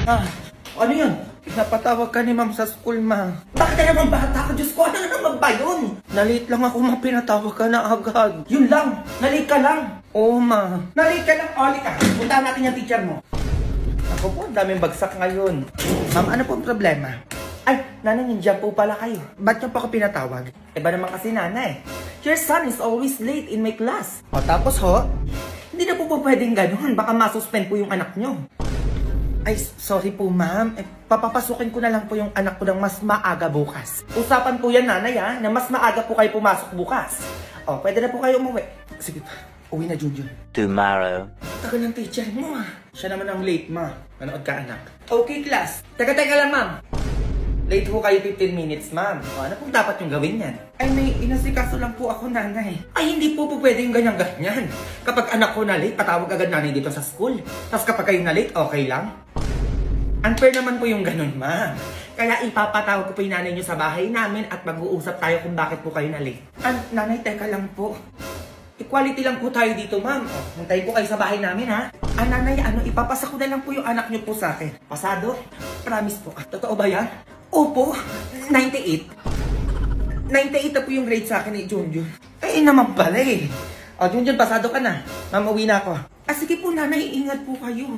Ah, ano yun? Napatawag ka ni ma'am sa school, ma. Bakit ka naman bata ka? Diyos ko, ano naman ba yun? Nalate lang ako, ma. Pinatawag ka na agad. Yun lang. Nalate ka lang. Oo, ma. Nalate ka lang. Oli ka. Puntahan natin yung teacher mo. Ako po, ang daming bagsak ngayon. Ma'am, ano po ang problema? Ay, nanay, nandiyan po pala kayo. Ba't niyo pa ako pinatawag? Iba naman kasi nanay. Your son is always late in my class. O tapos ho, hindi na po pwedeng ganun. Baka masuspend po yung anak niyo. Ay, sorry po ma'am. Papapasukin ko na lang po yung anak ko ng mas maaga bukas. Usapan po yan nanay ha, na mas maaga po kayo pumasok bukas. O, pwede na po kayo umuwi. Sige pa, uwi na Junjun. Tomorrow. Tagal ng teacher mo ah. Siya naman ang late ma. Manood ka anak. Okay class. Teka lang ma'am. Late po kayo 15 minutes, ma'am. O, ano pong dapat yung gawin yan? Ay, may inasikaso lang po ako, nanay. Ay, hindi po pwede yung ganyan-ganyan. Kapag anak ko na late, patawag agad nanay dito sa school. Tapos kapag kayo na late, okay lang? Unfair naman po yung ganun, ma'am. Kaya ipapatawag ko po yung nanay nyo sa bahay namin at mag-uusap tayo kung bakit po kayo na late. Nanay, teka lang po. Equality lang po tayo dito, ma'am. O, hintayin ko kayo sa bahay namin, ha? Nanay, ipapasa ko na lang po yung anak nyo po sa akin. Pasado? Promise po. Totoo ba yan? Opo, 98. 98 na po yung grade sa akin ni Junjun. Eh naman pala eh. O Junjun, pasado ka na. Ma'am, uwi na ako. Sige po nanay, ingat po kayo.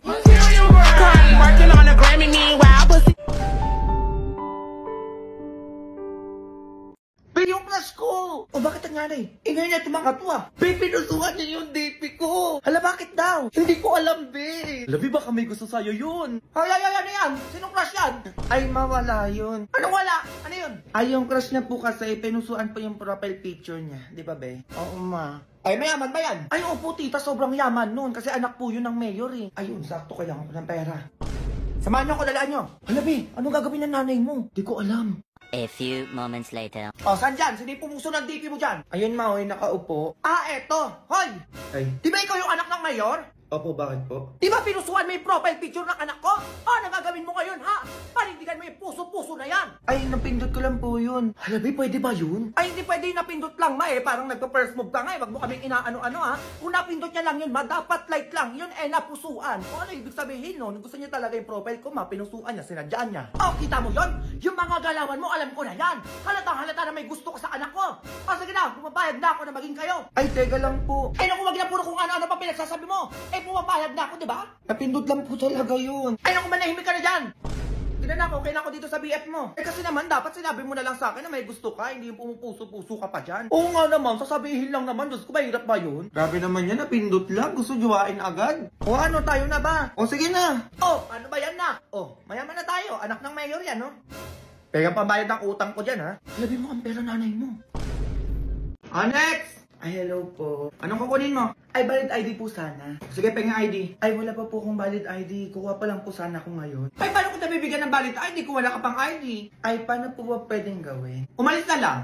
Yung class ko! O bakit ang nanay? Ngayon niya tumakatwa. Pinusuhan niya yung DP ko. Hala, bakit daw? Hindi ko alam, be. Labi, baka may gusto sa'yo yun. Ay, ano yan? Sinong crush yan? Ay, mawala yun. Anong wala? Ano yun? Ay, yung crush niya po kasi, pinusuan po yung profile picture niya. Di ba, be? Oo, ma. Ay, mayaman ba yan? Ay, opo, tita, sobrang yaman nun. Kasi anak po yun ng mayor eh. Ayun, sakto kaya ako ng pera. Samahan niyo ako, dalaan niyo. Hala, be, anong gagawin ng nanay mo? Di ko alam. A few moments later. O, saan dyan? Sino yung pumuso ng DP mo dyan? Ayun, ma, hoy, nakaupo. Eto. Hoy! Ay. Di ba ikaw yung anak ng mayor? Opo, bakit po? Di ba pinusuan mo yung profile picture ng anak ko? Ano gagawin mo ngayon, ha? Panindigan mo yung puso-puso na yan. Ay, napindot ko lang po yun. Halabi, pwede ba yun? Ay, hindi pwede yung napindot lang, ma, eh. Parang nagpa-first move ka nga, eh. Wag mo kaming inaano-ano, ha? Kung napindot niya lang yun, ma, dapat like lang. Yun, napusuan. O ano ibig sabihin, no? Gusto niya talaga yung profile ko, ma, pinusuan niya, sinadyaan niya. O, kita mo yun? Yung mga galawan mo, alam ko na yan. Halatang-halata na may gusto ko sa anak ko. O, sige na, pumapayag na ako na maging kayo. Ay, teka lang po. Ay, naku, wag na puro kung ano-ano pa pinagsasabi mo. Pumapayag na ako, di ba? Napindot lang po talaga yun. Ay, naku, manahimik ka na dyan. Tignan ako, okay na ako dito sa BF mo. Kasi naman, dapat sinabi mo na lang sa akin na may gusto ka, hindi yung pumupuso-puso ka pa dyan. Oo nga naman, sasabihin lang naman, Diyos ko, mahirap ba yun? Grabe naman yan, napindot lang, gusto juwain agad. O ano, tayo na ba? O sige na. O, ano ba yan na? O, mayaman na tayo, anak ng mayor yan, no? Kaya pambayad ng utang ko dyan, ha? Labi mo ang pera nanay mo. Next! Ay, hello po. Anong kukunin mo? Ay, valid ID po sana. Sige, pengen ID. Ay, wala pa po akong valid ID. Kuha pa lang po sana ako ngayon. Ay, paano ko nabibigyan ng valid ID kung wala ka pang ID? Ay, paano po ba pwedeng gawin? Umalis na lang.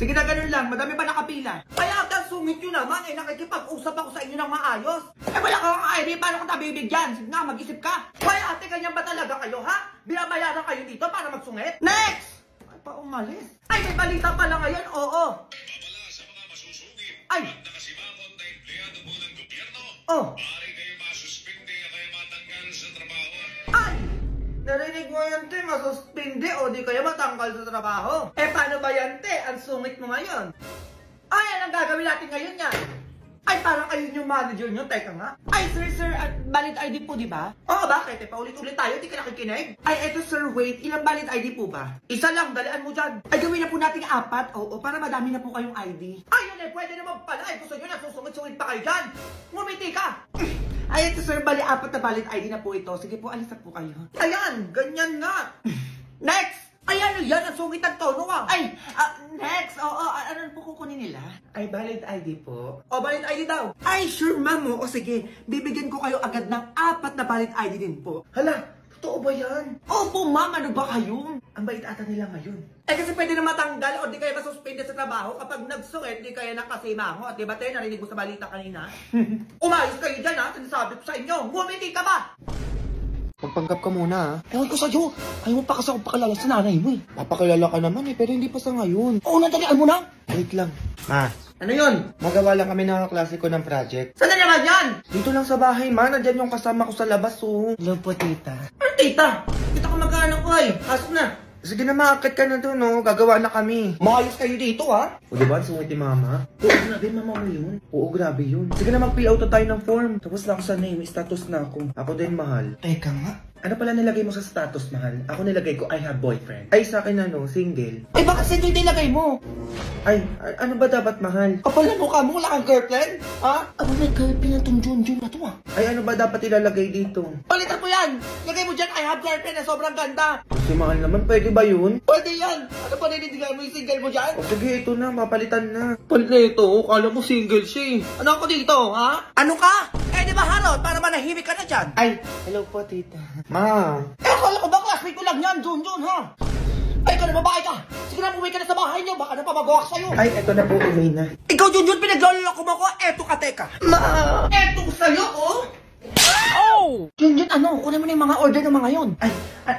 Sige na, ganun lang. Madami pa nakapila. Kaya agad sungit nyo naman. Nakikipag-usap ako sa inyo ng maayos. Ay, wala kang ID. Paano ko nabibigyan? Sige na, mag-isip ka. Kaya ate, ganyan ba talaga kayo, ha? Binabayaran kayo dito para magsungit? Next! Ay, pa umalis. Ay, may balita pala ngayon. Oo. Ay! Nakasimangot na empleyado po ng gobyerno. Oh! Maaari kayo masuspindi o kayo matanggal sa trabaho. Ay! Narinig mo yan, te, masuspindi o di kaya matanggal sa trabaho. Paano ba yan, te? Ang sungit mo ngayon. Ay, anong gagawin natin ngayon yan? Ay, parang ayun yung manager nyo. Teka nga. Ay, sir, valid ID po, di ba? Oo, bakit? Paulit-ulit tayo, di ka nakikinig. Ay, eto, sir, wait. Ilang valid ID po ba? Isa lang, dalian mo dyan. Ay, gawin na po natin 4. Oo, para madami na po kayong ID. Ay, yun pwede naman pala. Ay, gusto nyo nagsusungit-sungit pa kayo dyan. Ngumiti ka. Ay, eto, sir, 4 na valid ID na po ito. Sige po, alis na po kayo. Ayan, ganyan nga. Next! Ay, ano yan? Ang sungit ang tono ah. Ay, next. Oo, ano po kukunin nila? Ay, valid ID po. O, valid ID daw. Ay, sure, ma'am. O, sige. Bibigyan ko kayo agad ng 4 na valid ID din po. Hala, totoo ba yan? Opo, ma'am. Ano ba kayo? Ang bait ata nila ngayon. Kasi pwede na matanggal o di kaya masuspende sa trabaho kapag nagsungit, di kaya nakasimango. At di ba tayo, narinig mo sa balita kanina? Umayos kayo dyan, ha? Sinasabi ko sa inyo. Ngumiti ka ba? Magpanggap ka muna, ha? Ewan ko sa'yo. Ayaw mo pa kasi ako pakilala sa nanay mo, eh. Papakilala ka naman, eh. Pero hindi pa sa ngayon. Oo, nandalian mo na. Wait lang. Ma. Ano yun? Magawa lang kami ng klase ko ng project. Saan na naman yan? Dito lang sa bahay, ma. Nandiyan yung kasama ko sa labas, oh. Hello po, tita. Ano, tita? Tita ka mag-anak ko, ay. Pasok na. Sige na, maakit ka na doon, no? Gagawa na kami. Maayos kayo dito, ha? O, diba? Ang sungit ni mama. Oo, grabe, mama mo yun. Oo, grabe yun. Sige na, mag-fill out na tayo ng form. Tapos na ako sa name, status na ako. Ako din, mahal. Teka nga. Ano pala nilagay mo sa status, mahal? Ako nilagay ko, I have boyfriend. Ay, sa akin ano, single. Ay, bakit single nilagay mo? Ay, ano ba dapat, mahal? Kapal na mukha mo, wala kang girlfriend? Ha? Ano may girlfriend na tong Junjun na to, ah? Ay, ano ba dapat ilalagay dito? Palitan mo yan! Lagay mo dyan, I have girlfriend na sobrang ganda! Si mahal naman, pwede ba yun? Pwede yan! Ano pa ninindigan mo yung single mo dyan? O sige, ito na, mapalitan na. Palit na ito, kala mo single siya eh. Ano ako dito, ha? Ano ka? Eh, di ba Harot? Para manahimik ka na dyan. Ay, hello po, tita. Ma. Eh, akala ko ba classmate ko lang yan, Junjun, ha? Ay, ikaw na babae ka! Sige na, umuwi ka na sa bahay niyo, baka na pamagawak sa'yo! Ay, eto na po, uwi na. Ikaw, Junjun, pinagloloko mo ko, eto ka, teka! Ma! Eto sa'yo, oh! Oh! Junjun, ano? Kunin mo na yung mga order ng mga yon. Ay,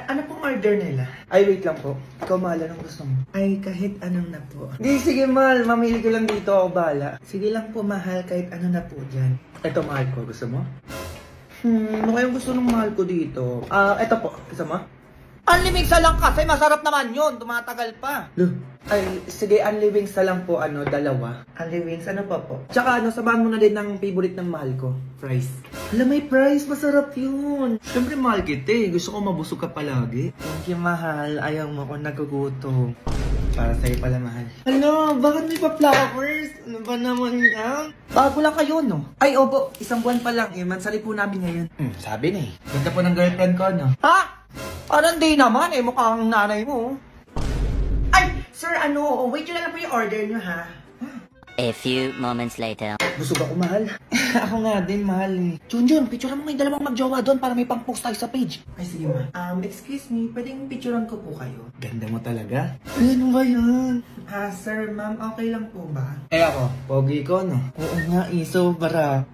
ano pong order nila? Ay, wait lang po. Ikaw, mahal, anong gusto mo? Ay, kahit anong na po. Di, sige, mahal. Mamili ko lang dito, ako bala. Sige lang po, mahal, kahit ano na po dyan. Eto, mahal ko. Gusto mo? Ano kayong gusto ng mahal ko dito? Eto po. Gusto mo? Unliving sa lang kasi, masarap naman yun. Tumatagal pa. Ay, sige, unliving sa lang po, dalawa. Unliving, ano pa po? Tsaka sabahan mo na din ng favorite ng mahal ko. Fries. Alam, may fries, masarap yun. Siyempre, mahal kita eh. Gusto ko mabusog ka palagi. Thank you, mahal. Ayaw mo kung nagugutom. Para sa'yo pala, mahal. Hala, bakit may pa-flowers? Ano ba naman yan? Bago lang kayo, no? Ay, opo. Isang buwan pa lang. Mansali po namin ngayon. Sabi na eh. Ganda po ng girlfriend ko, no? Ha? Parang di naman eh. Mukhang nanay mo. Ay, sir, wait nyo na lang po yung order nyo, ha? A few moments later. Busog ako, mahal. Ako nga din, mahal eh. Junjun, picturean mo may dalawang magjowa doon para may pang-post tayo sa page. Ay, sige ma. Excuse me, pwedeng picturean ko po kayo? Ganda mo talaga. Ay, ano ba yun? Sir, ma'am, okay lang po ba? Eh ako, pogi ko, no? Oo nga, sobra.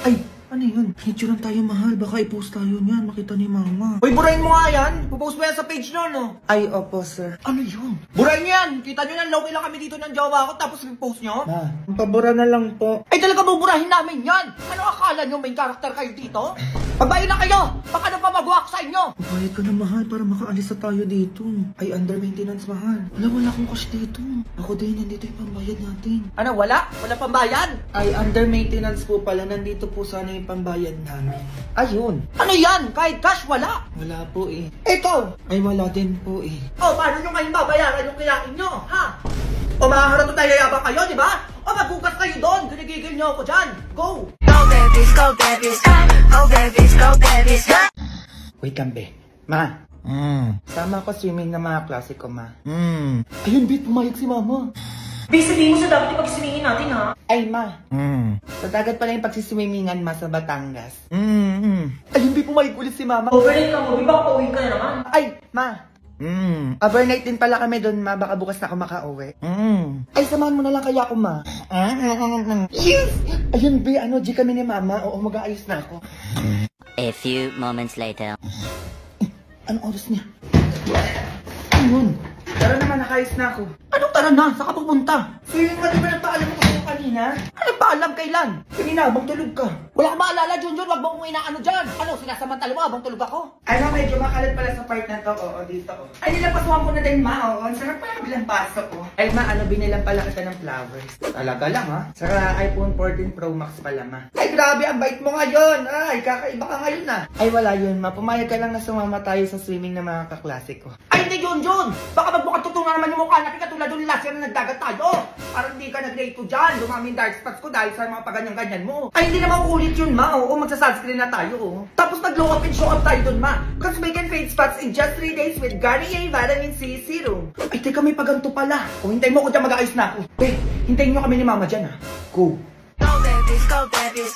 Ay, ano yun? Picturean tayo, mahal. Baka i-post tayo niyan. Makita ni mama. Uy, burahin mo nga yan. Pupost mo yan sa page nyo, no? Ay, opo, sir. Ano yun? Burahin nyo yan. Kita nyo yan. Low-key lang kami dito ng jowa ko. Tapos i-post nyo. Ma, pabura na lang po. Ay, talaga buburahin namin yan. Ano akala nyo? Main character kayo dito? Pabayin na kayo. Baka na pa mag-walk sa inyo. Bayad ka na, mahal. Para makaalis na tayo dito. Ay, under maintenance, mahal. Wala akong cash dito. Ako din, nandito yung pambayad natin. Ano, wala? Wala pambayad? Ay, under maintenance po pala. Nandito po sana yung pambayad namin. Ayun. Ano yan? Kahit cash, wala. Wala po eh. Ikaw? Ay, wala din po eh. O, paano nyo ngayon babayaran yung kinain nyo, ha? O, makakaroon tayo yabang kayo, di ba? O, magbukas kayo doon. Ginigigil nyo ako dyan. Go! Go babies, go babies, go babies, go babies, go. Wait lang, be. Ma. Sama ko swimming na mga klase ko, ma. Ayun, be. Pumayag si mama. Be, sabihin mo sa dapat ipag-swimmingin natin, ha? Ay, ma. Sa dagat pala yung pagsiswimmingan, ma, sa Batangas. Ayun, be. Pumayag ulit si mama. Overnight ka mo, be, baka pauwi ka na naman. Ay, ma. Overnight din pala kami doon, ma. Baka bukas na ako makauwi. Ay, samahan mo na lang kaya ako, ma. Yes! Ayun, be. G kami ni mama. Oo, mag-aayos na ako. A few moments later. Anong oras niya? Ayun. Tara naman, nakayos na ako. Anong tara na? Saan ka pupunta? Sige nga, di ba nagpaalam ko sa'yo kanina? Ano nagpaalam? Kailan? Kanina, habang tulog ka. Wala kang maalala, Junjun. Wag mo kong inaano dyan. Ano, sinasamantala mo habang tulog ako? Ano, medyo makalat pala sa part na to. Oo, dito. Ay, nilapasuhan ko na din, ma. Oo, ang sarap pala bilang pasok ko. Ay, ma, binilang pala kita ng flowers. Talaga lang, ha? Saka iPhone 14 Pro Max pala, ma. Ay, grabe, ang bait mo ngayon. Ay, kakaiba ka ngayon, na. Ay, wala yun, ma. Pumayag ka lang na sumama tayo sa swimming ng mga kaklase ko. Ay, hindi, Junjun. Baka magmukatutungan naman yung mukha natin katulad doon last year na nagdagat tayo. Parang hindi ka nag-rate ko dyan. Dumami yung dark spots ko dahil sa mga paganyan-ganyan mo. Ay, hindi naman ulit yun, ma. Oo, magsa-sunscreen na tayo. Oh. Tapos nag-glow up and show up tayo doon, ma. Because we can fade spots in just 3 days with Garnier Vitamin C Serum. Ay, teka, may paganto pala. O, hintayin mo ko dyan, mag-aayos na ako. Hintayin nyo kami ni mama dyan, ha. Go. Go babies, go babies,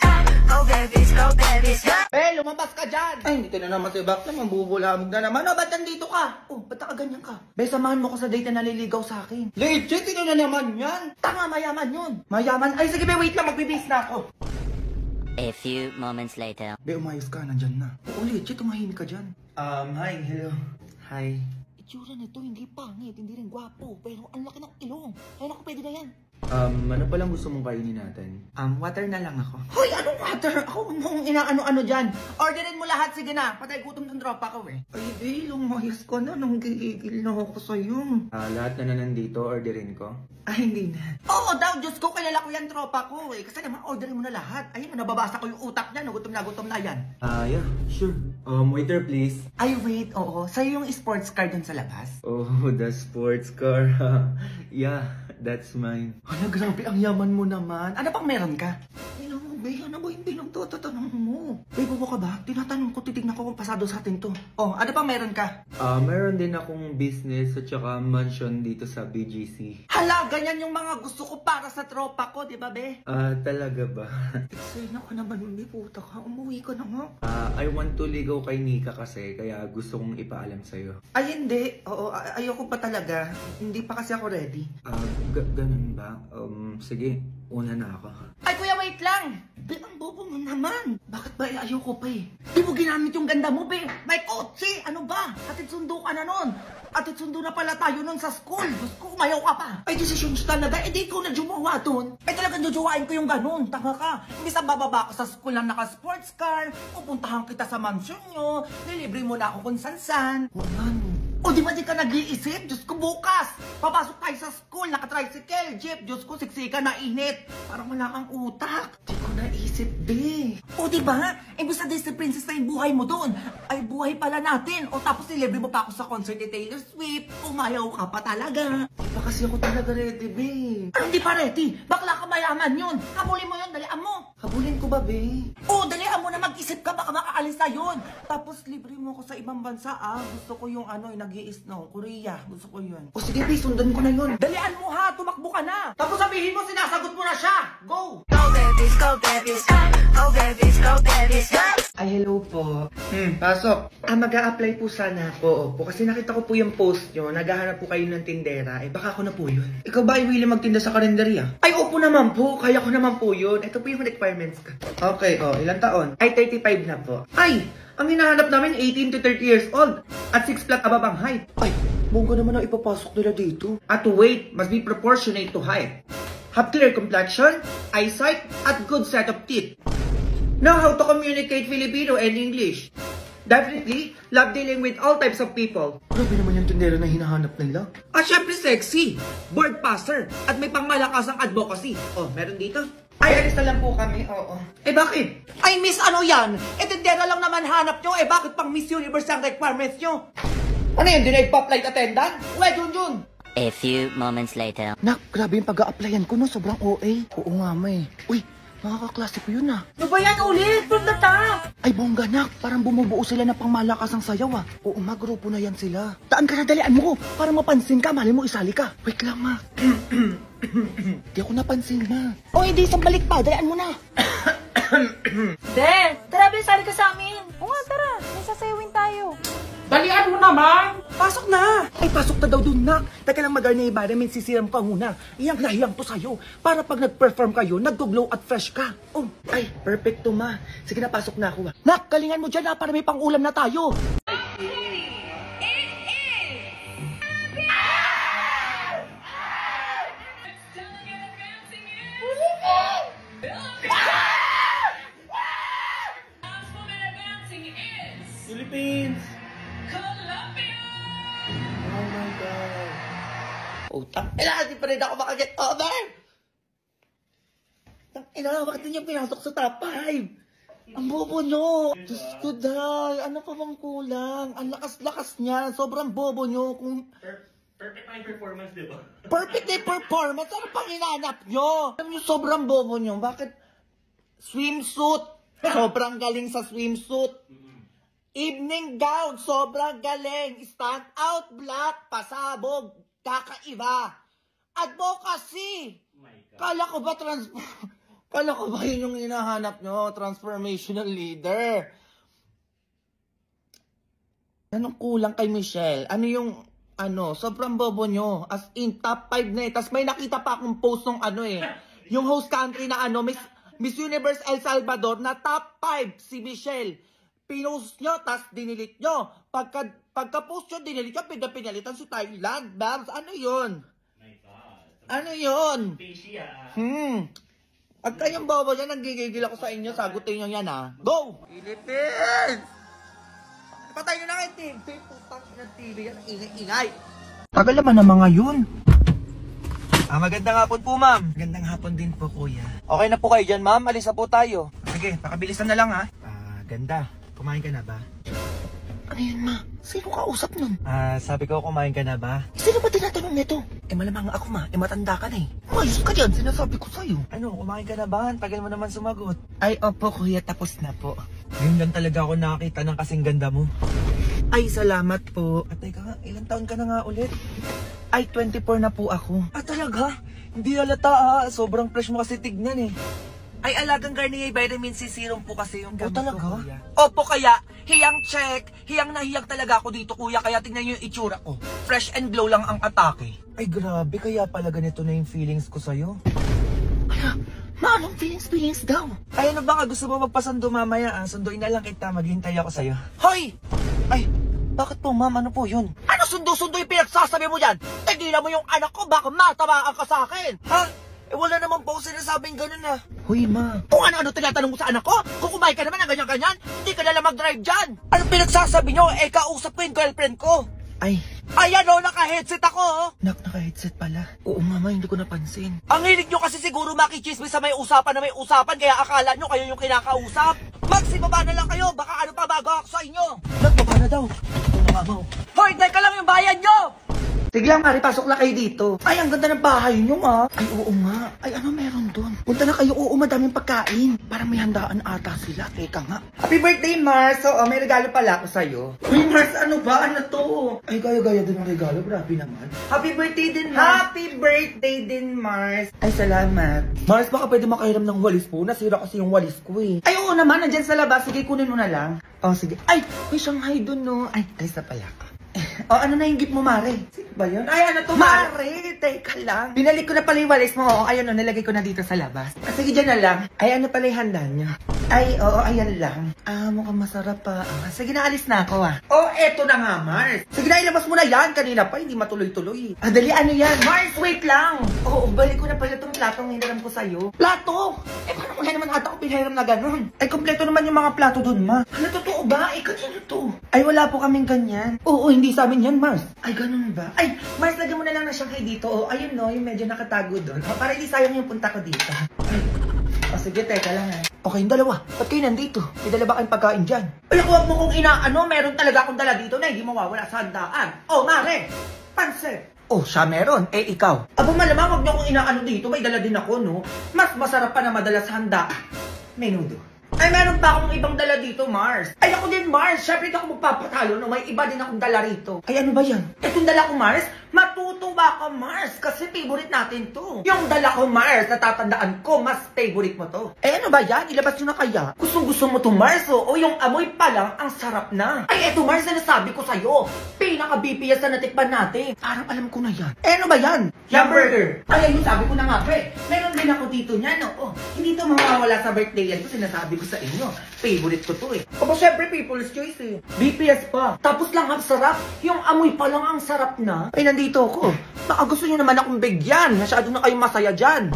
go babies, go babies, go. Lumabas ka dyan! Ay, dito na naman si Bakla, mabubulamog na naman. Ba't nandito ka? Oh, ba't nakaganyan ka? Samahan mo ko sa date na naliligaw sa akin. Legit, ito na naman yan. Tama, mayaman yun. Mayaman? Ay, sige, wait lang, magbibis na ako. A few moments later. Umayos ka, nandyan na. Oo, legit, tumahimik ka dyan. Hi, hello. Hi. Itsura nito, hindi pangit, hindi rin gwapo, pero ang laki ng ilong. Ay, naku, pwede na yan. Ano palang gusto mong kainin natin? Water na lang ako. Hoy, anong water? Ako mong inaano-ano dyan. Orderin mo lahat, sige na. Patay gutom ng tropa ko eh. Ay, di, lumayas ko na. Nung gigigil na ako sa'yo. Lahat na nandito, orderin ko. Ay, hindi na. Oo daw, Diyos ko, kilala ko yan tropa ko eh. Kasi naman, orderin mo na lahat. Ayun, nababasa ko yung utak niya. Gutom na yan. Yeah, sure. Waiter please. Ay, wait, oo. Sa'yo yung sports car dun sa labas? Oh, the sports car. Yeah, that's mine. Hala, grabe, ang yaman mo naman. Ano pang meron ka? Ano mo, Be? Ano ba yung pinagtatanong mo? Be, bobo ka ba? Tinatanong ko, titignan ko kung pasado sa atin to. Oh, ano pang meron ka? Meron din akong business at saka mansion dito sa BGC. Hala, ganyan yung mga gusto ko para sa tropa ko, di ba, Be? Talaga ba? Eksena ka naman, Be, puta ka. Umuwi ka na nga. I want to ligaw kay Nika kasi, kaya gusto kong ipaalam sa'yo. Ay, hindi. Oo, ayoko pa talaga. Hindi pa kasi ako ready. Ganun ba? Sige, una na ako. Ay, kuya, wait lang! Be, ang bobo mo naman. Bakit ba ayoko pa eh? Di mo ginamit yung ganda mo, Be. May kotse! Ano ba? Atid sundo ka na nun. Atid sundo na pala tayo nun sa school. Diyos ko, umayaw ka pa. Ay, desisyon talaga. Eh, di ko na jumawa dun. Ay, talagang jujuwain ko yung ganun. Tanga ka. Imbis ang bababa ko sa school na naka-sports car, pupuntahan kita sa mansion nyo, nilibre mo na ako kung san-san. O di ba di ka nag-iisip? Diyos ko, bukas! Papasok tayo sa school, naka-tricycle, jeep. Diyos ko, siksika na init. Parang wala kang utak. Di ko naisip, Be. O di ba? Imbis na Disney Princess na yung buhay mo doon, ay buhay pala natin. O tapos nilibre mo pa ako sa concert ni Taylor Swift. Umayaw ka pa talaga. Di ba kasi ako talaga ready, Be? Ano di pa ready? Bakla ka mayaman yun. Habulin mo yun, dalian mo. Habulin ko ba, Be? O, dalian mo na mag-isip ka, baka makaalis na yun. Tapos libre mo ako sa ibang bansa, Gusto ko yung nag-i-snow, Korea. Gusto ko yun. O sige, Be, sundan ko na yun. Dalian mo ha, tumakbo ka na. Tapos sabihin mo, sinasagot mo na siya. Go! Go babies, go babies, go. Go babies, go babies, go. Ay, hello po. Pasok. Mag-a-apply po sana ako. Opo, kasi nakita ko po yung post nyo. Naghahanap po kayo ng tindera. Eh, baka ako na po yun. Ikaw ba ay willing magtinda sa kalendarya? Ay, opo naman po. Kaya ko naman po yun. Ito po yung requirements ko. Okay, ilang taon? Ay, 35 na po. Ay, ang hinahanap namin 18 to 30 years old. At 6 flat above ang height. Ay, bongga naman ang ipapasok nila dito. At weight must be proportionate to height. Have clear complexion, eyesight, at good set of teeth. Know how to communicate Filipino and English. Definitely, love dealing with all types of people. Grabe naman yung tindera na hinahanap nila. At syempre sexy, board passer, at may pangmalakasang advocacy. Oh, meron dito? Ay, alis na lang po kami, oo. Eh bakit? Ay, miss, ano yan? Eh, tindera lang naman hanap nyo. Eh, bakit pang Miss Universe ang requirements nyo? Ano yun, dinay pa flight attendant? Uwe, Junjun! A few moments later. Nak, grabe yung pag-a-applyan ko, no? Sobrang OA. Oo nga, may. Uy, makakaklase ko yun, Ano ba yan ulit? From the top! Ay, bongga, nak. Parang bumubuo sila ng pangmalakasang sayaw, Oo, magrupo na yan sila. Daan ka na, dalian mo ko. Para mapansin ka, mali mo isali ka. Wait lang, ma. Di ako napansin, ma. O, hindi, isang balik pa. Dalian mo na. De, tara, be, sali ka sa amin. Oo nga, tara. May sasayawin tayo. Dalian mo naman! Pasok na! Ay, pasok na daw dun, nak. Teka lang, mag-arna environment, sisiram ka muna. Iyang nahiyang to sa'yo. Para pag nag-perform kayo, nag-glow at fresh ka. Oh, ay, perfecto, ma. Sige na, pasok na ako, Nak, galingan mo dyan, para may pang-ulam na tayo. Philippines! Oh my God. Utang. Di pa rin ako makaget over. Bakit niyo pinasok sa top 5? Ang bobo nyo. Diyos ko, day. Ano pa bang kulang? Ang lakas-lakas niya. Sobrang bobo nyo. Perfect na performance, di ba? Perfect na performance? Ano pang hinanap nyo? Alam nyo, sobrang bobo nyo. Bakit? Swimsuit. Sobrang galing sa swimsuit. Evening gown, sobrang galing. Stand out black, pasabog, kakaiba. Advocacy. Kala ko ba yun yung hinahanap nyo? Transformational leader. Anong kulang kay Michelle? Ano yung, sobrang bobo nyo. As in, top 5 na eh. Tapos may nakita pa akong post ng yung host country na Miss Universe El Salvador na top 5 si Michelle. Pinost nyo, tas dinilit nyo. Pagka-post nyo, dinilit nyo, pinalitan si Thailand. Babs, ano yun? My God. Ano yun? At kayong bobo dyan, nanggigigil ako sa inyo. Sagutin nyo yan, ha? Go! Philippines! Patay nyo na kayo, TV. Putang ina TV yan. Ingay-ingay. Tagal naman ng mga yun. Magandang hapon po, ma'am. Magandang hapon din po, kuya. Okay na po kayo dyan, ma'am. Alis na po tayo. Sige, pakabilisan na lang, ha? Ganda. Kumain ka na ba? Ano yun, ma? Sino kausap nun? Sabi ko, kumain ka na ba? Sino ba tinatanong nito? Malamang ako, ma. Matanda ka na eh. Mayos ka dyan, sinasabi ko sa'yo. Ano, kumain ka na ba? Tagal mo naman sumagot. Ay, opo, kuya. Tapos na po. Ngayon lang talaga ako nakakita ng kasing ganda mo. Ay, salamat po. At teka nga, ilang taon ka na nga ulit? Ay, 24 na po ako. Talaga? Hindi halata, sobrang fresh mo kasi tignan eh. Ay, alagang Garnier Vitamin C Serum po kasi yung gamit ko, kuya. Opo, kaya, hiyang check. Hiyang na hiyang talaga ako dito, kuya. Kaya tingnan niyo yung itsura ko. Fresh and glow lang ang atake. Ay, grabe. Kaya pala ganito na yung feelings ko sa'yo. Ala, anong feelings daw? Ay, ano ba ka? Gusto mo magpasundo mamaya? Sunduin na lang kita. Maghihintay ako sa'yo. Hoy! Ay, bakit po, ma'am? Ano po yun? Ano sundo-sundo yung pinagsasabi mo yan? Tigilan mo yung anak ko. Baka matamaan ka sa akin. Ha? Wala naman po ako sinasabing ganun na. Huy, ma. Kung ano-ano tinatanong mo sa anak ko? Kung kumain ka naman ng ganyan-ganyan, hindi ka nalang mag-drive dyan. Anong pinagsasabi nyo? Kausap ko yung girlfriend ko. Ayan o, naka-headset ako. Naka-headset pala. Oo, mama, hindi ko napansin. Ang hilig nyo kasi siguro makichismis sa may usapan na may usapan, kaya akala nyo kayo yung kinakausap. Magsibaba na lang kayo, baka ano pa bago ako sa inyo. Nagbaba na daw. Ito na nga, ma. Hoy, dahil ka lang yung bayan nyo! Sige lang, Mari, pasok lang kayo dito. Ay, ang ganda ng bahay nyo, ma. Ay, oo nga. Ay, ano meron doon? Punta na kayo, oo, madaming pagkain. Parang may handaan ata sila. Teka nga. Happy birthday, Mars. So, may regalo pala ako sa'yo. Uy, Mars, ano ba? Ano to? Ay, gaya-gaya din ang regalo. Grabe naman. Happy birthday din, Mars. Happy birthday din, Mars. Ay, salamat. Mars, baka pwede makahiram ng walis po. Nasira kasi yung walis ko eh. Ay, oo naman. Nandyan sa labas. Sige, kunin mo na lang. Oh, sige. Ay, may Shanghai dun, no. Ay, guys, na pala ka. Ano na yung gift mo, Mare? Sino ba yun? Ay, ano to, Mare? Teka lang. Binalik ko na pala yung walis mo. Oo, ayun, nilagay ko na dito sa labas. Sige, dyan na lang. Ay, ano pala yung handa niya? Ay, oo, ayan lang. Mukhang masarap pa. Sige, naalis na ako, Oh, eto na nga, Mars. Sige na, ilabas mo na yan. Kanina pa, hindi matuloy-tuloy. Dali, ano yan? Mars, wait lang. Oo, balik ko na pala itong platong hiniram ko sa'yo. Plato? Paano kaya naman ata ko pinahiram na ganun? Ay, kompleto naman yung mga plato dun, ma. Ano, totoo ba? Kanino to? Ay, wala po kaming ganyan. Oo, hindi sa amin yan, Mars. Ay, ganun ba? Ay, Mars, lagyan mo na lang na Shanghai dito. Oh, ayun no, yung medyo nakatago doon. Para hindi sayang yung punta ko dito. Sige, teka lang Okay, yung dalawa. Ba't kayo nandito? May dala ba kayong pagkain dyan? Ay, huwag mo kung inaano. Meron talaga akong dala dito na hindi mawawala sa handaan. Oh, Mare! Pansit! Oh, siya meron. Ikaw. Aba, malamang huwag niyo kung inaano dito. May dala din ako, no? Mas masarap pa na madala sa handaan. Menudo. Ay, meron pa akong ibang dala dito, Mars. Ay, ako din, Mars. Siyempre, hindi ako magpapatalo, no? May iba din akong dala rito. Ay, ano ba yan? Itong dala ko, Mars? Matutuwa ka, Mars. Kasi favorite natin to. Yung dala ko, Mars, natatandaan ko, mas favorite mo to. Ay, ano ba yan? Ilabas nyo na kaya? Gusto mo to, Mars, oh? O yung amoy pa lang, ang sarap na. Ay, eto, Mars, na nasabi ko sa'yo. Pinaka-BPS na natikpan natin. Parang alam ko na yan. Eh, ano ba yan? Hamburger. Ay, ayun, sabi ko na nga, pre. Meron din ako dito niyan, no? Oh, hindi to mawawala sa birthday yan. Kasi sinasabi ko sa inyo. Favorite ko to eh. Aba, syempre, people's choice eh. BPS pa. Tapos lang ang sarap. Yung amoy pa lang ang sarap na. Ay, nandito ako. Baka gusto nyo naman akong bigyan. Masyado na kayong masaya dyan.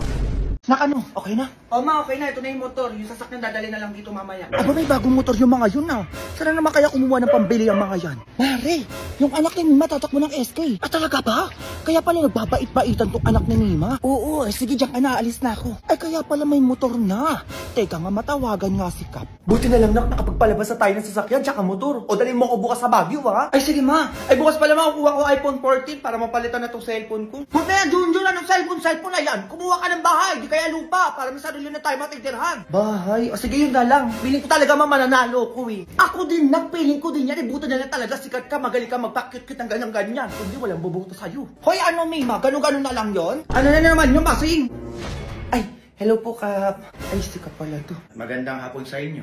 Nakano? Okay na? O ma, okay na. Ito na yung motor. Yung sasakyan dadali na lang dito mamaya. Aba, may bagong motor yung mga yun ah. Sana naman kaya kumuha ng pambili ang mga yan. Mare, yung anak ni Mima tatakbo ng SK. Talaga ba? Kaya pala nagbabait-baitan tong anak ni Mima? Oo, sige dyan ka na. Alis na ako. Ay, kaya pala may motor na. Teka nga, matawagan nga si Kap. Buti na lang nakapagpalabas na tayo ng sasakyan tsaka motor. O dalhin mo ako bukas sa Baguio ha? Ay, sige ma. Ay, bukas pala makukuha ko iPhone 14 para mapalitan na tong cellphone ko. Huwag na yan, Junjun. Anong cellphone na yan? Kumuha ka ng bahay. Di kaya lupa para may sarili na tayo matitirhan. Bahay? O sige, yun na lang. Piling ko talaga mananalo ko eh. Ako din, nagpiling ko din yan. Buto na lang talaga. Sikat ka, magaling ka, magpakit-kit ng ganyan-ganyan. Hindi, walang bubuto sa'yo. Hoy, ano, Mima? Ganun-ganun na lang yon? Ano na naman yung masing? Ay, hello po, Kap. Ay, sika pala to. Magandang hapon sa inyo.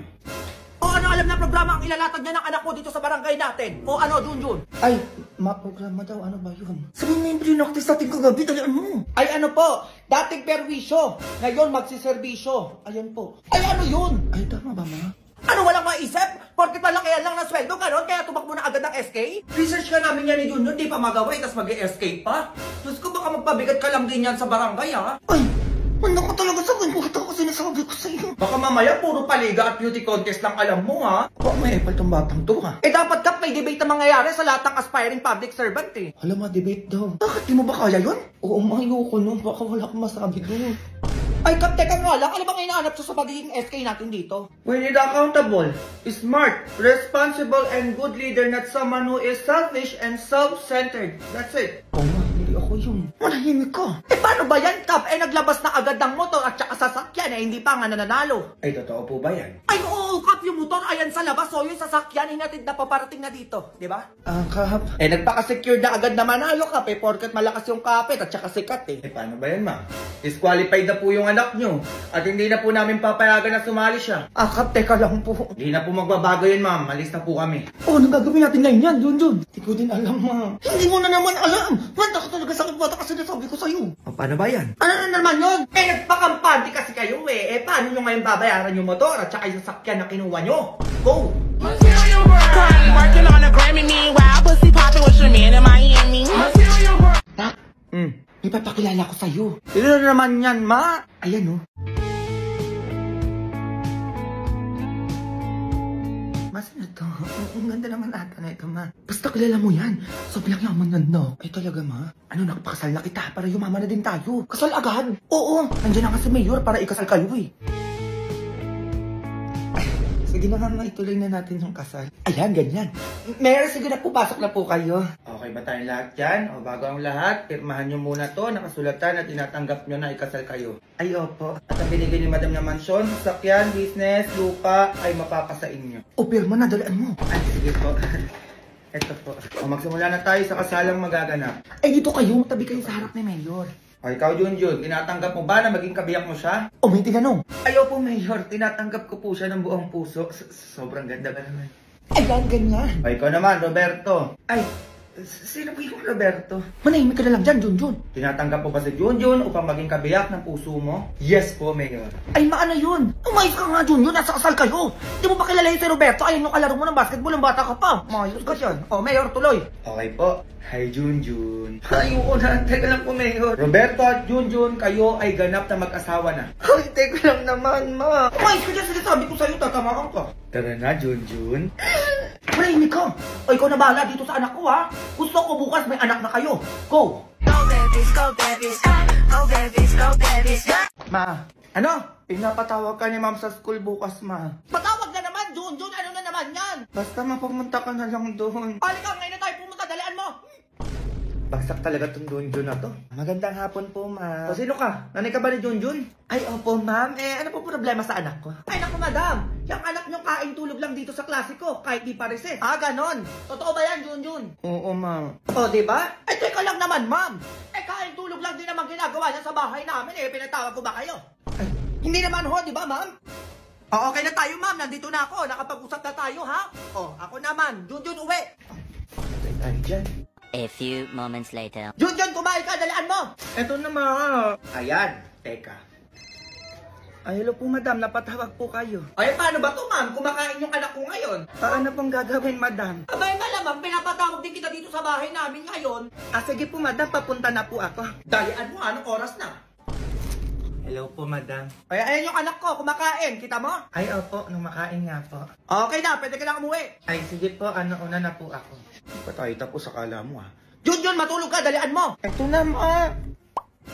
O ano alam na programa ang ilalatag niya ng anak ko dito sa barangay natin? O ano, Junjun? Ay, ma-programa daw. Ano ba yun? Sabihin mo yung pinaktis natin kagabi. Dalian mo. Ay, ano po? Dating perwisyo. Ngayon, magsiservisyo. Ayan po. Ay, ano yun? Ay, tama ba, ma? Ano walang maisip? Porkit malakihan lang ng sweldo, ganon, kaya tumakbo na agad ng SK? Research ka namin yan ni Junjun, di pa magawa, tapos mag-SK pa? Diyos ko, baka magpabigat ka lang din yan sa barangay, ha? Ay, wala ka talaga sa ganito ko sinasabi ko sa'yo. Baka mamaya, puro paliga at beauty contest lang alam mo, ha? Baka may epal tong batang to, ha? Eh, dapat ka may debate na mangyayari sa lahat ng aspiring public servant, eh. Alam mo, debate daw. Bakit di mo ba kaya yun? Oo, ayoko nun. Baka wala kang masabi dun. Ay, Kap, teka nga lang. Ano bang hinahanap sa pagiging SK natin dito? We need accountable, smart, responsible, and good leader, not someone who is selfish and self-centered. That's it. Oo nga, hindi ako yun. Manahimik ka. Eh, paano ba yan, Kap? Eh, naglabas na agad ng motor at saka sasakyan, eh, hindi pa nga nananalo. Ay, totoo po ba yan? Ay, oo, Kap, yung motor, ayan sa labas, so yung sasakyan, hinatid na paparating na dito, di ba? Kap. Eh, nagpaka-secure na agad na manalo, Kap, eh, porket malakas yung kapit at saka sikat, eh. Eh, paano ba yan, ma? Disqualified na po yung anak nyo. At hindi na po namin papayagan na sumali siya. Kap, teka lang po. Hindi na po magbabago yun, ma'am. Malis na po kami. Oh, anong gagawin natin ngayon yan, Junjun? Hindi ko din alam, ma. Hindi mo na naman alam. Manda ka talaga sa bata kasi nasabi ko sa'yo. Paano ba yan? Ano na naman yun? Eh, nagpakampante kasi kayo, eh. Eh, paano nyo ngayon babayaran yung motor at saka yung sasakyan na kinuha nyo? Go! Working on a Grammy, meanwhile, pussy popping with your man in Miami. Tak? Ipapakilala ko sa'yo. Sino na naman yan, ma? Ayan, oh. Mas na to? Ang ganda naman ata na ito, ma. Basta kilala mo yan. Sobrang yaman yan, no? Ay, talaga, ma? Ano, nakapakasal na kita para yumaman na din tayo. Kasal agad? Oo, nandiyan na kasi mayor para ikasal kayo, eh. Sige na nga, ituloy na natin yung kasal. Ayan, ganyan. Mayor, sige na po, pasok na po kayo. Okay ba tayong lahat dyan? O bago ang lahat, pirmahan nyo muna to, nakasulatan at tinatanggap nyo na ikasal kayo. Ay, opo. At ang binigay ni Madam na mansyon, sasakyan, business, lupa, ay mapapasa inyo. O, pirma na, dalaan mo. Ay, sige po. Eto po. O, magsimula na tayo sa kasalang magaganap. Ay, dito kayo, tabi kayo sa harap ni Mayor. O, ikaw, Junjun, tinatanggap mo ba na maging kabiyak mo siya? O, may tinanong. Ayaw po, Mayor. Tinatanggap ko po siya ng buong puso. Sobrang ganda ka naman. Ayan, ganyan. O, ikaw naman, Roberto. Ay, sino po yung Roberto? Manahimik ka na lang dyan, Junjun. Tinatanggap po ba si Junjun upang maging kabiyak ng puso mo? Yes po, Mayor. Ay, maano yun? Umayos ka nga, Junjun. Nasa kasal kayo. Di mo ba kilalahin si Roberto? Ayun yung kalaro mo ng basketball. Ang bata ka pa. Mayos ka dyan. O, Mayor, tuloy. Okay po. Hi, Junjun. Ayoko na. Teka lang po, Mayor. Roberto at Junjun, kayo ay ganap na mag-asawa na. Ay, teka lang naman, ma. Umayos ka dyan. Sinasabi ko sa'yo, tatamaan ka. Tara na, Junjun. Manahimik ka. O, ikaw na bahala dito sa anak ko, ha? Gusto ko bukas may anak na kayo. Go! Go babies, go babies, go babies, go babies, go. Ma, ano? Pinapatawag ka ni ma'am sa school bukas, ma. Patawag na naman, Junjun. Ano na naman yan? Basta mapumunta ka na lang doon. Halika, ngayon na tayo pumunta. Dalian mo. Bagsak talaga tong Junjun na to. Magandang hapon po, ma'am. O, sino ka? Nanay ka ba ni Junjun? Ay, opo, ma'am. Eh, ano po problema sa anak ko? Ay, naku, madam. Yung anak niyong kain tulog lang dito sa klase ko, kahit di pa reset. Ganon. Totoo ba yan, Junjun? Oo, ma'am. O, diba? Ay, teka lang naman, ma'am. Eh, kain tulog lang din naman ginagawa niya sa bahay namin. Eh, pinatawag ko ba kayo? Ay, hindi naman ho, diba, ma'am? O, okay na tayo, ma'am. Nandito na ako. Nakapag-usap na tayo, ha? O, ako naman. Junjun, uwi. Patay tayo dyan. A few moments later. Junjun, kumain ka! Dalaan mo! Eto na, ma. Ayan. Teka. Ay, hello po, madam. Napatawag po kayo. Ay, paano ba to, ma'am? Kumakain yung anak ko ngayon. Paano pong gagawin, madam? Abay, malamang. Pinapatawag din kita dito sa bahay namin ngayon. Sige po, madam. Papunta na po ako. Dalian mo, anong oras na? Hello po, madam. Ay, ayan yung anak ko. Kumakain. Kita mo? Ay, opo. Numakain nga po. Okay na. Pwede ka na umuwi. Ay, sige po. Una na po ako. Patay tapos sa kala mo, ha? Junjun, matulog ka. Dalian mo. Eto na, ma.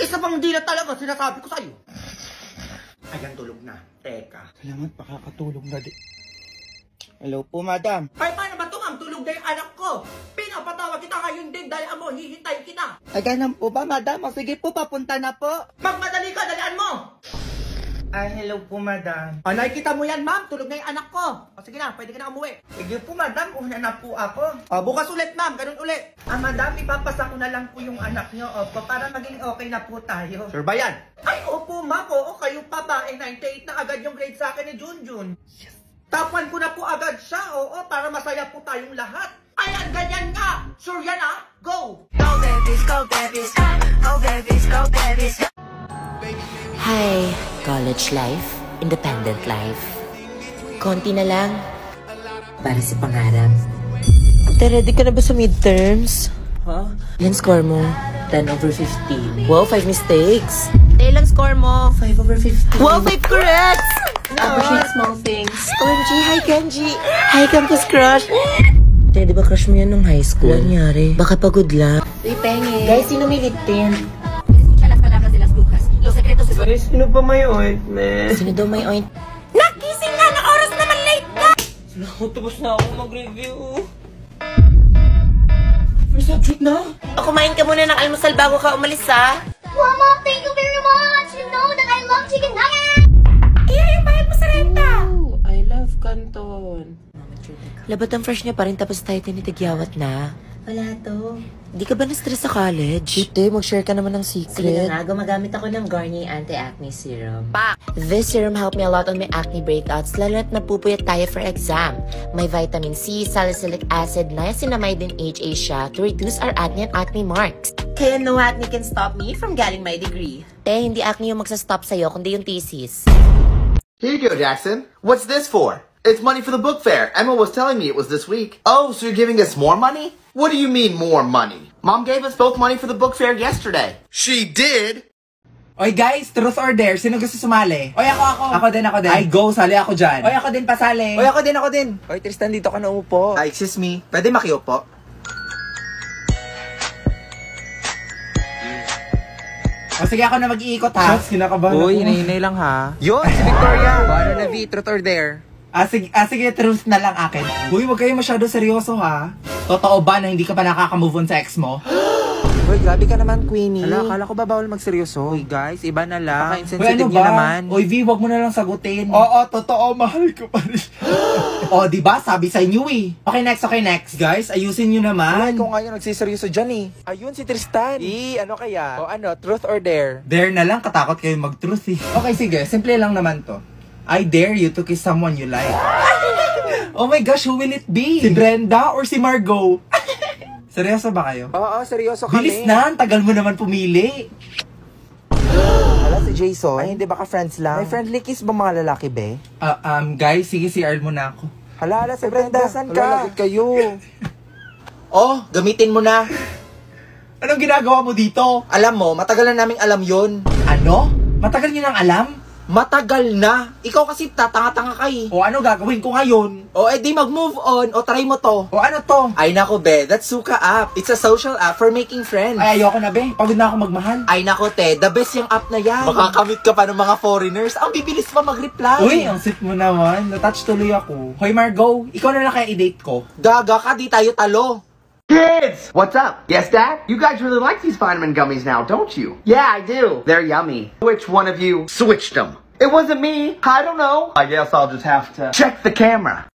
Isa pang di na talaga. Sinasabi ko sa'yo. Ayan, tulog na. Teka. Salamat, makakatulog na di. Hello po, madam. Ay, paano ba ito, ma'am? Tulog na yung anak ko. Pinapatawag kita ngayon din. Dalian mo. Hihintay kita. Ay, ganun po ba, madam? O, sige po, papunta na po. Magmadali ka. Dalian mo. Ay, hello po, madam. O, nakikita mo yan, ma'am. Tulog na yung anak ko. O, sige na. Pwede ka na umuwi. Sige po, madam. Una na po ako. O, bukas ulit, ma'am. Ganun ulit. Madam, ipapasa ko na lang po yung anak nyo. Opo, para maging okay na po tayo. Sure ba yan? Ay, opo, ma'am. Oo, kayo pa ba? 98 na agad yung grade sa akin ni Junjun. Yes. Tapuan ko na po agad siya. Oo, para masaya po tayong lahat. Ayan, ganyan nga. Sure yan, ha? Go! Go babies, go babies, go babies, go babies, go. Hi, college life, independent life. Konti na lang. Para sa pangarap. Te, ready ka na ba sa midterms? Ha? Ilan score mo? 10 over 15. Wow, 5 mistakes. Te, ilang score mo? 5 over 15. Wow, 5 corrects! Appreciate small things. OMG, hi Kenji. Hi Campus Crush. Te, di ba crush mo yan nung high school? Ano nangyari? Baka pagod lang. Uy, penge. Guys, sino may lip tint? Guys, sino pa may ointment? Sino daw may oint? Nagising nga na oras naman late na! Tapos na ako mag-review. First subject na? O, kumain ka muna ng almusal bago ka umalis, ha? Mama, thank you very much. You know that I love chicken nuggets. Iya, yung bayad mo sa renta! Oh, I love Canton. Labat ang fresh niya pa rin tapos tayo tinitigyawat na. Wala to. Di ka ba na-stress sa college? Hindi, mag-share ka naman ng secret. Sige na nga, gumagamit ako ng Garnier Anti-Acne Serum. This serum helped me a lot on my acne breakouts, lalo na't napupuyat tayo for exam. May vitamin C, salicylic acid, niacinamide, and HA siya to reduce our acne and acne marks. Kaya no acne can stop me from getting my degree. Hindi acne yung magsastop sa'yo, kundi yung thesis. Here you go, Jackson. What's this for? It's money for the book fair. Emma was telling me it was this week. Oh, so you're giving us more money? What do you mean, more money? Mom gave us both money for the book fair yesterday. She did? Oy guys, truth or dare? Sino gusto sumali? Oy, ako. Ako din. Ay, go, sali ako dyan. Oy, ako din, pasali. Oy, ako din. Oy, Tristan, dito ka na upo. Ay, excuse me. Pwede makiupo? O sige, ako na mag-iikot ha. Shots, kinakabahan ako. Uy, hinahinay lang ha. Yun, si Victoria. Paano na V, truth or dare? Sige, truth na lang akin. Uy, wag kayo masyado seryoso ha. Totoo ba na hindi ka pa nakaka-move on sa ex mo? Uy, grabe ka naman, Queenie. Akala ko ba bawal magseryoso? Uy, guys, iba na lang. Baka-insensitive niyo naman. Uy, V, wag mo na lang sagutin. Oo, totoo, mahal ko pa rin. O, diba? Sabi sa inyo eh. Okay, next. Guys, ayusin nyo naman. Ay, kung ngayon nagsiseryoso dyan eh. Ayun, si Tristan. Ano kaya? O ano, truth or dare? Dare na lang, katakot kayo mag-truth eh. Okay, sige, simple lang naman to. I dare you to kiss someone you like. Oh my gosh, who will it be? Si Brenda or si Margot? Seryoso ba kayo? Oo, seryoso kami. Bilis na, tagal mo naman pumili. Wala si Jason. Ay, hindi baka friends lang. May friendly kiss ba mga lalaki, be? Guys, sige, CR muna ako. Hala, si Brenda, saan ka? Lagot kayo. Oh, gamitin mo na. Anong ginagawa mo dito? Alam mo, matagal na naming alam yun. Ano? Matagal niyo nang alam? Matagal na. Ikaw kasi tatanga-tanga ka eh. O ano gagawin ko ngayon? O edi mag-move on. O try mo to. O ano to? Ay nako be, that's Suka app. It's a social app for making friends. Ay ayoko na be, pagod na ako magmahal. Ay nako te, the best yung app na yan. Makakamit ka pa ng mga foreigners. Ang bibilis pa mag-reply. Uy, ang sweet mo naman. Natouch tuloy ako. Hoy Margot, ikaw na lang kaya i-date ko. Gaga ka, di tayo talo. Kids! What's up? Yes, Dad? You guys really like these vitamin gummies now, don't you? Yeah, I do. They're yummy. Which one of you switched them? It wasn't me. I don't know. I guess I'll just have to check the camera.